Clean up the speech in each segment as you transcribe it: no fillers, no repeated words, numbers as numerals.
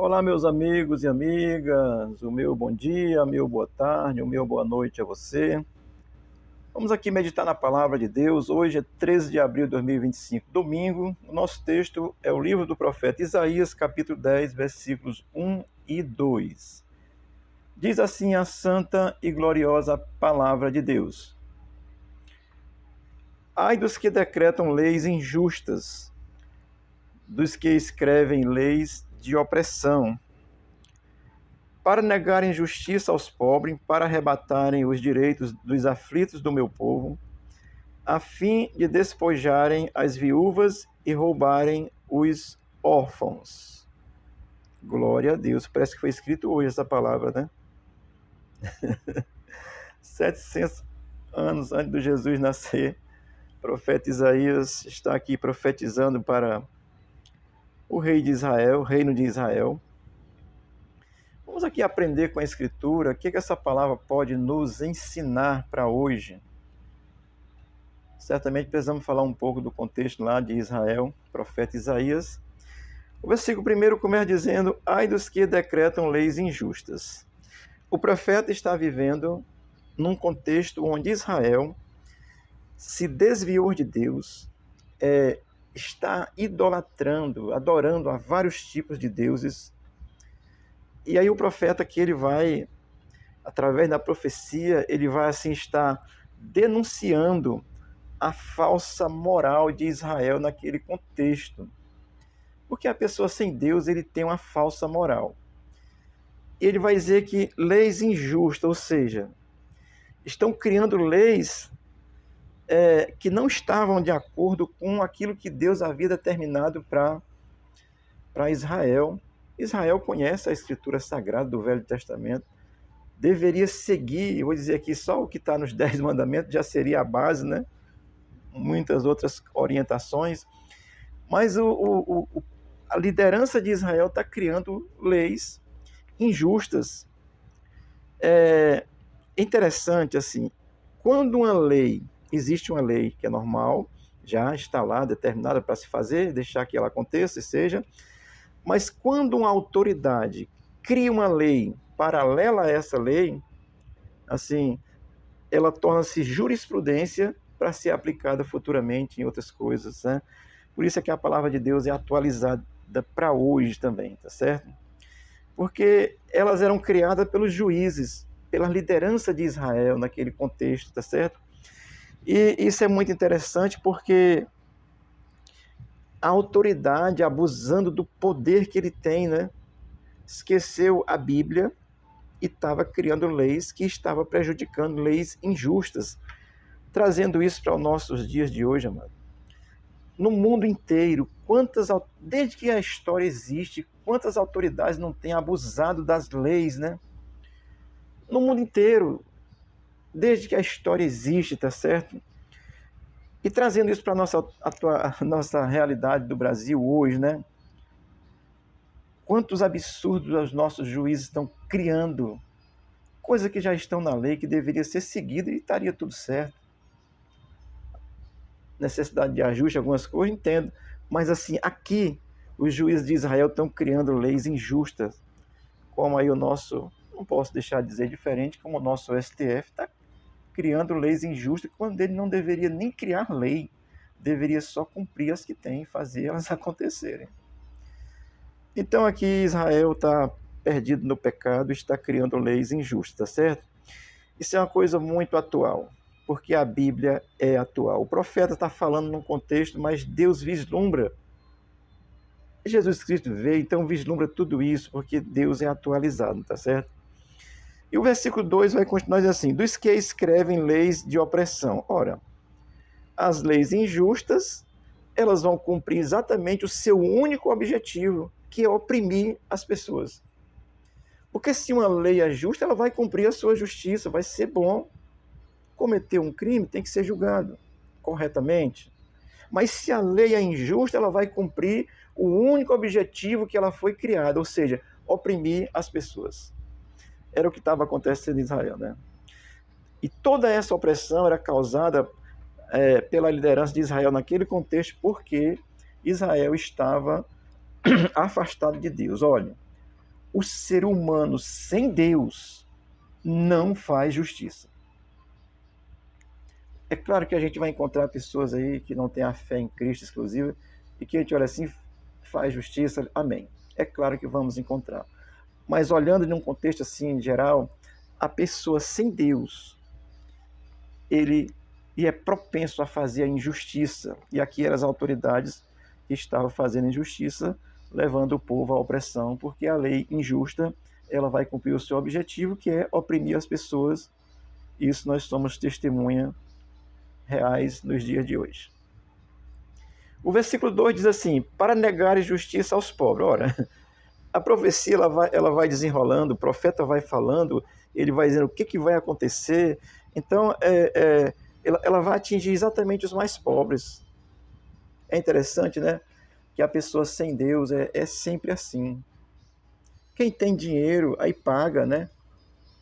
Olá, meus amigos e amigas, o meu bom dia, o meu boa tarde, o meu boa noite a você. Vamos aqui meditar na palavra de Deus. Hoje é 13 de abril de 2025, domingo. O nosso texto é o livro do profeta Isaías, capítulo 10, versículos 1 e 2. Diz assim a santa e gloriosa palavra de Deus: Ai dos que decretam leis injustas, dos que escrevem leis de opressão, para negarem justiça aos pobres, para arrebatarem os direitos dos aflitos do meu povo, a fim de despojarem as viúvas e roubarem os órfãos. Glória a Deus. Parece que foi escrito hoje essa palavra, né? 700 anos antes de Jesus nascer, o profeta Isaías está aqui profetizando para o rei de Israel, o reino de Israel. Vamos aqui aprender com a Escritura o que essa palavra pode nos ensinar para hoje. Certamente precisamos falar um pouco do contexto lá de Israel, profeta Isaías. O versículo 1 começa dizendo: Ai dos que decretam leis injustas. O profeta está vivendo num contexto onde Israel se desviou de Deus, está idolatrando, adorando a vários tipos de deuses. E aí o profeta que ele vai, através da profecia, ele vai assim estar denunciando a falsa moral de Israel naquele contexto. Porque a pessoa sem Deus, ele tem uma falsa moral. Ele vai dizer que leis injustas, ou seja, estão criando leis que não estavam de acordo com aquilo que Deus havia determinado para Israel. Israel conhece a Escritura Sagrada do Velho Testamento, deveria seguir, eu vou dizer aqui, só o que está nos 10 mandamentos já seria a base, né? Muitas outras orientações, mas a liderança de Israel está criando leis injustas. É interessante, assim, quando existe uma lei que é normal, já está lá determinada para se fazer, deixar que ela aconteça e seja, mas quando uma autoridade cria uma lei paralela a essa lei, assim, ela torna-se jurisprudência para ser aplicada futuramente em outras coisas, né? Por isso é que a palavra de Deus é atualizada para hoje também, tá certo? Porque elas eram criadas pelos juízes, pela liderança de Israel naquele contexto, tá certo? E isso é muito interessante porque a autoridade, abusando do poder que ele tem, né? Esqueceu a Bíblia e estava criando leis que estavam prejudicando, leis injustas, trazendo isso para os nossos dias de hoje, amado. No mundo inteiro, desde que a história existe, quantas autoridades não têm abusado das leis, né? No mundo inteiro, desde que a história existe, tá certo? E trazendo isso para a nossa realidade do Brasil hoje, né? Quantos absurdos os nossos juízes estão criando, coisas que já estão na lei, que deveria ser seguida e estaria tudo certo. Necessidade de ajuste, algumas coisas, entendo. Mas assim, aqui, os juízes de Israel estão criando leis injustas, como aí não posso deixar de dizer diferente, como o nosso STF está criando leis injustas, quando ele não deveria nem criar lei, deveria só cumprir as que tem e fazer elas acontecerem. Então aqui Israel está perdido no pecado, está criando leis injustas, tá certo? Isso é uma coisa muito atual, porque a Bíblia é atual. O profeta está falando num contexto, mas Deus vislumbra. Jesus Cristo veio, então vislumbra tudo isso, porque Deus é atualizado, tá certo? E o versículo 2 vai continuar dizendo assim: dos que escrevem leis de opressão. Ora, as leis injustas, elas vão cumprir exatamente o seu único objetivo, que é oprimir as pessoas. Porque se uma lei é justa, ela vai cumprir a sua justiça, vai ser bom. Cometer um crime tem que ser julgado corretamente. Mas se a lei é injusta, ela vai cumprir o único objetivo que ela foi criada, ou seja, oprimir as pessoas. Era o que estava acontecendo em Israel, né? E toda essa opressão era causada pela liderança de Israel naquele contexto, porque Israel estava afastado de Deus. Olha, o ser humano sem Deus não faz justiça. É claro que a gente vai encontrar pessoas aí que não têm a fé em Cristo exclusiva e que a gente olha assim, faz justiça, amém. É claro que vamos encontrar. Mas olhando num contexto assim, em geral, a pessoa sem Deus, ele é propenso a fazer a injustiça. E aqui eram as autoridades que estavam fazendo injustiça, levando o povo à opressão, porque a lei injusta, ela vai cumprir o seu objetivo, que é oprimir as pessoas. Isso nós somos testemunha reais nos dias de hoje. O versículo 2 diz assim: para negar justiça aos pobres. Ora, a profecia ela vai desenrolando, o profeta vai falando, ele vai dizendo o que vai acontecer. Então, ela vai atingir exatamente os mais pobres. É interessante, né? Que a pessoa sem Deus é sempre assim. Quem tem dinheiro, aí paga, né?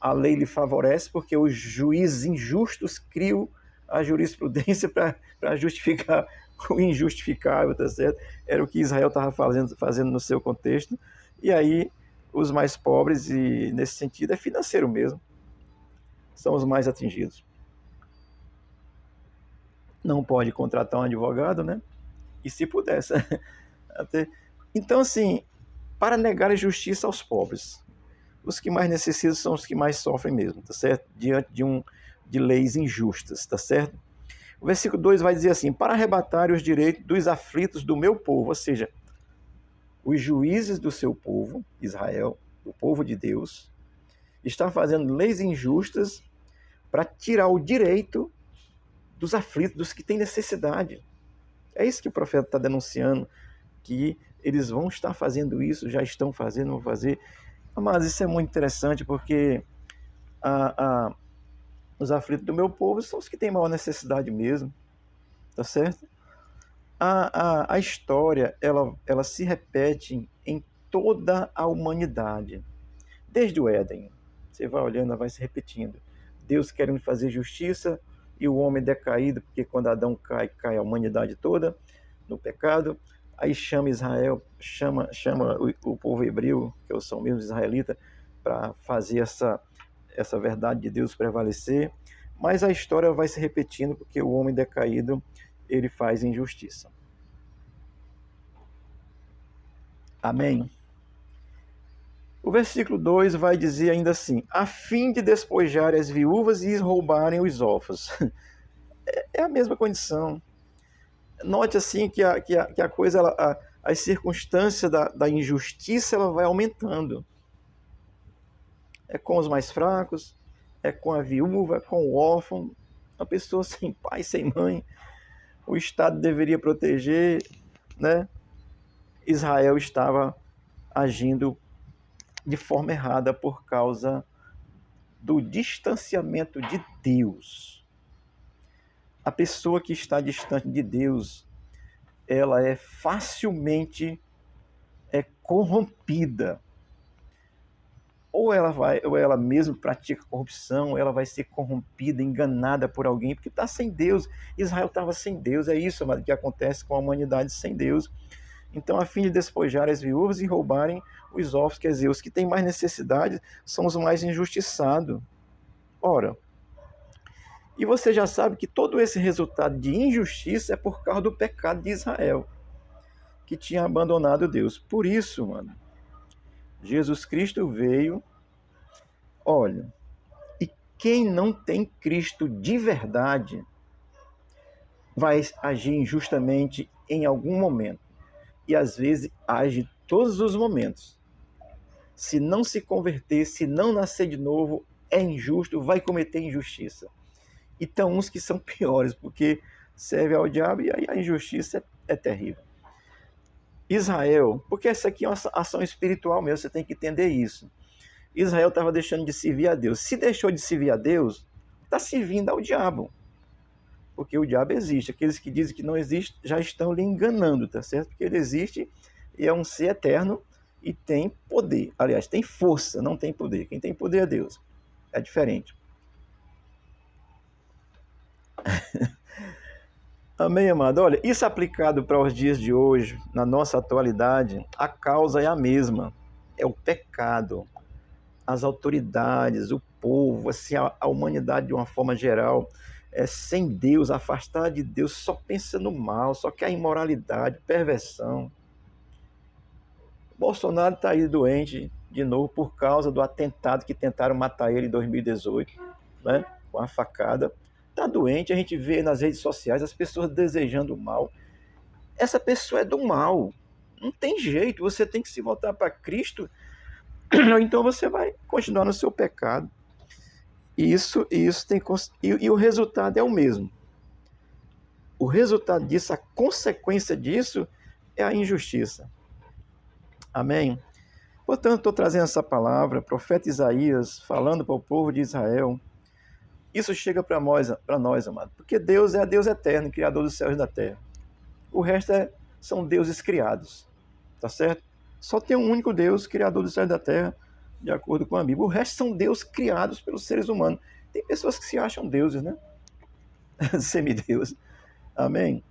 A lei lhe favorece, porque os juízes injustos criam a jurisprudência para justificar o injustificável, tá certo? Era o que Israel estava fazendo no seu contexto. E aí, os mais pobres, e nesse sentido é financeiro mesmo, são os mais atingidos. Não pode contratar um advogado, né? E se pudesse. Até... Então, assim, para negar a justiça aos pobres, os que mais necessitam são os que mais sofrem mesmo, tá certo? Diante de leis injustas, tá certo? O versículo 2 vai dizer assim: para arrebatar os direitos dos aflitos do meu povo, ou seja, os juízes do seu povo, Israel, o povo de Deus, está fazendo leis injustas para tirar o direito dos aflitos, dos que têm necessidade. É isso que o profeta está denunciando, que eles vão estar fazendo isso, já estão fazendo, vão fazer. Mas isso é muito interessante, porque os aflitos do meu povo são os que têm maior necessidade mesmo, tá certo? A história, ela se repete em toda a humanidade, desde o Éden. Você vai olhando, ela vai se repetindo. Deus querendo fazer justiça e o homem decaído, porque quando Adão cai, cai a humanidade toda no pecado. Aí chama Israel, chama o povo hebreu, que são mesmo israelitas, para fazer essa verdade de Deus prevalecer. Mas a história vai se repetindo, porque o homem decaído, ele faz injustiça. Amém? O versículo 2 vai dizer ainda assim: a fim de despojar as viúvas e roubarem os órfãos. É a mesma condição. Note assim que a coisa, as circunstâncias da injustiça, ela vai aumentando. É com os mais fracos, é com a viúva, é com o órfão, a pessoa sem pai, sem mãe. O Estado deveria proteger, né? Israel estava agindo de forma errada por causa do distanciamento de Deus. A pessoa que está distante de Deus, ela é facilmente corrompida. Ou ela mesma pratica corrupção, ou ela vai ser corrompida, enganada por alguém, porque está sem Deus. Israel estava sem Deus, é isso que acontece com a humanidade sem Deus. Então, a fim de despojar as viúvas e roubarem os órfãos, quer dizer, os que têm mais necessidade são os mais injustiçados. Ora, e você já sabe que todo esse resultado de injustiça é por causa do pecado de Israel, que tinha abandonado Deus. Por isso, mano, Jesus Cristo veio, olha, e quem não tem Cristo de verdade vai agir injustamente em algum momento. E às vezes age todos os momentos. Se não se converter, se não nascer de novo, é injusto, vai cometer injustiça. E tem uns que são piores, porque serve ao diabo e aí a injustiça é terrível. Israel, porque essa aqui é uma ação espiritual mesmo, você tem que entender isso. Israel estava deixando de servir a Deus. Se deixou de servir a Deus, está servindo ao diabo. Porque o diabo existe. Aqueles que dizem que não existe já estão lhe enganando, tá certo? Porque ele existe e é um ser eterno e tem poder. Aliás, tem força, não tem poder. Quem tem poder é Deus. É diferente. Amém, amado? Olha, isso aplicado para os dias de hoje, na nossa atualidade, a causa é a mesma. é o pecado. As autoridades, o povo, assim, a humanidade de uma forma geral, sem Deus, afastada de Deus, só pensa no mal, só quer a imoralidade, perversão. Bolsonaro está aí doente de novo por causa do atentado que tentaram matar ele em 2018, né, com a facada. Está doente, a gente vê nas redes sociais as pessoas desejando o mal. Essa pessoa é do mal. Não tem jeito, você tem que se voltar para Cristo, ou então você vai continuar no seu pecado. E o resultado é o mesmo. O resultado disso, a consequência disso é a injustiça. Amém? Portanto, estou trazendo essa palavra, profeta Isaías, falando para o povo de Israel. Isso chega para nós, amado, porque Deus é Deus eterno, Criador dos céus e da terra. O resto são deuses criados, tá certo? Só tem um único Deus, Criador dos céus e da terra, de acordo com a Bíblia. O resto são deuses criados pelos seres humanos. Tem pessoas que se acham deuses, né? Semideuses. Amém?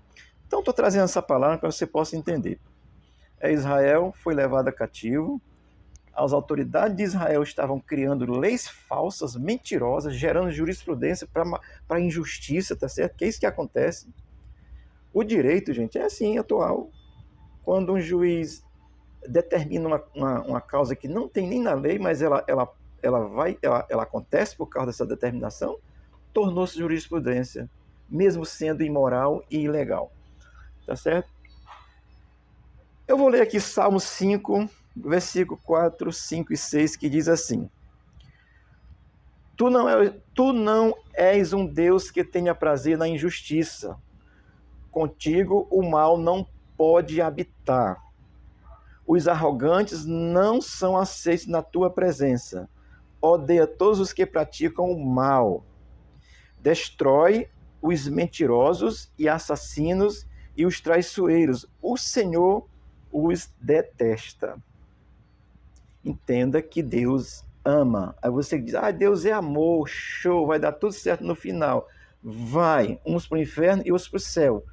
Então, estou trazendo essa palavra para que você possa entender. Israel foi levada cativo, as autoridades de Israel estavam criando leis falsas, mentirosas, gerando jurisprudência para injustiça, tá certo? Que é isso que acontece. O direito, gente, é assim, atual. Quando um juiz determina uma causa que não tem nem na lei, mas ela acontece por causa dessa determinação, tornou-se jurisprudência, mesmo sendo imoral e ilegal. Tá certo? Eu vou ler aqui Salmo 5, versículo 4, 5 e 6, que diz assim: Tu não és um Deus que tenha prazer na injustiça. Contigo o mal não pode habitar. Os arrogantes não são aceitos na tua presença. Odeia todos os que praticam o mal. Destrói os mentirosos e assassinos e os traiçoeiros. O Senhor os detesta. Entenda que Deus ama. Aí você diz, Deus é amor, show, vai dar tudo certo no final. Vai, uns para o inferno e outros para o céu.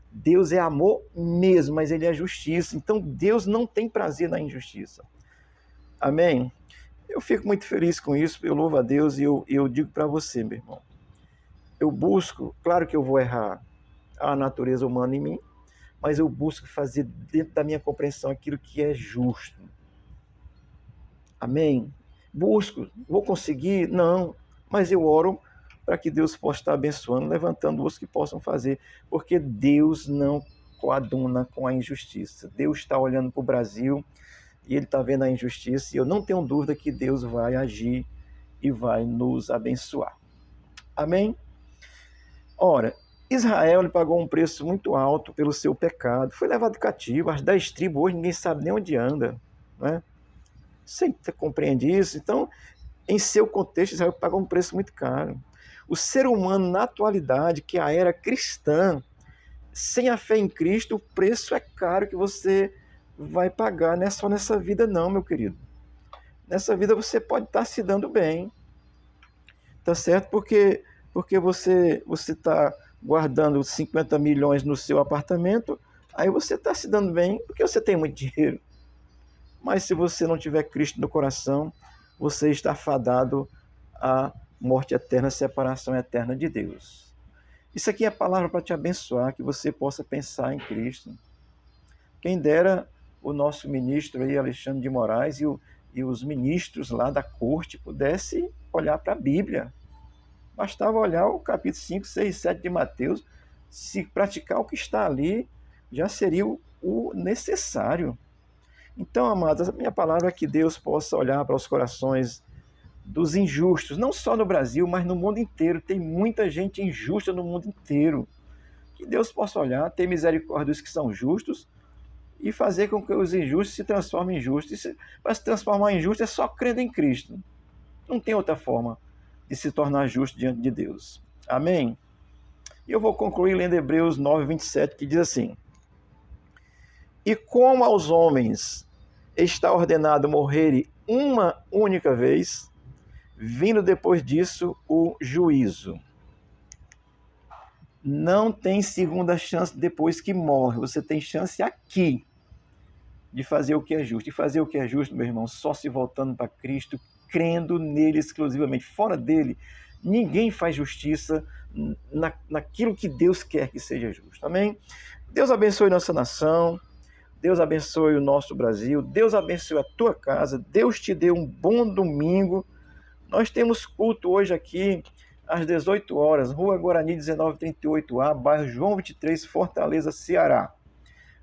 Deus é amor mesmo, mas ele é justiça. Então Deus não tem prazer na injustiça. Amém? Eu fico muito feliz com isso, eu louvo a Deus e eu digo para você, meu irmão. Eu busco, claro que eu vou errar a natureza humana em mim, mas eu busco fazer dentro da minha compreensão aquilo que é justo. Amém? Busco, vou conseguir? Não, mas eu oro para que Deus possa estar abençoando, levantando os que possam fazer, porque Deus não coaduna com a injustiça. Deus está olhando para o Brasil e Ele está vendo a injustiça e eu não tenho dúvida que Deus vai agir e vai nos abençoar. Amém? Ora, Israel ele pagou um preço muito alto pelo seu pecado, foi levado cativo, as 10 tribos hoje ninguém sabe nem onde anda, né? Você compreende isso? Então, em seu contexto, Israel pagou um preço muito caro. O ser humano, na atualidade, que é a era cristã, sem a fé em Cristo, o preço é caro que você vai pagar. Não é só nessa vida não, meu querido. Nessa vida você pode estar se dando bem, tá certo? Porque você está guardando 50 milhões no seu apartamento, aí você está se dando bem porque você tem muito dinheiro. Mas se você não tiver Cristo no coração, você está fadado à morte eterna, à separação eterna de Deus. Isso aqui é a palavra para te abençoar, que você possa pensar em Cristo. Quem dera o nosso ministro aí, Alexandre de Moraes, e os ministros lá da corte pudessem olhar para a Bíblia. Bastava olhar o capítulo 5, 6 e 7 de Mateus, se praticar o que está ali, já seria o necessário. Então, amados, a minha palavra é que Deus possa olhar para os corações dos injustos, não só no Brasil, mas no mundo inteiro. Tem muita gente injusta no mundo inteiro. Que Deus possa olhar, ter misericórdia dos que são justos e fazer com que os injustos se transformem em justos. E para se transformar em justo é só crendo em Cristo. Não tem outra forma de se tornar justo diante de Deus. Amém? E eu vou concluir lendo Hebreus 9, 27, que diz assim: E como aos homens está ordenado morrerem uma única vez, vindo depois disso o juízo. Não tem segunda chance depois que morre, você tem chance aqui de fazer o que é justo. E fazer o que é justo, meu irmão, só se voltando para Cristo, crendo nele exclusivamente. Fora dele, ninguém faz justiça naquilo que Deus quer que seja justo. Amém? Deus abençoe nossa nação. Deus abençoe o nosso Brasil. Deus abençoe a tua casa. Deus te dê um bom domingo. Nós temos culto hoje aqui às 18 horas, Rua Guarani 1938A, bairro João 23, Fortaleza, Ceará.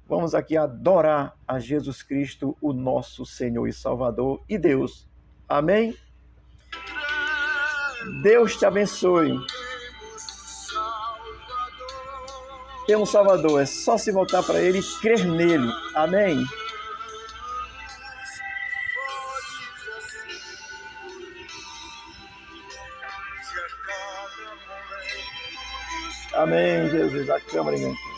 Vamos aqui adorar a Jesus Cristo, o nosso Senhor e Salvador e Deus. Amém? Deus te abençoe. Temos Salvador, é só se voltar para Ele e crer nele. Amém? Amém, Jesus, a câmara, irmão.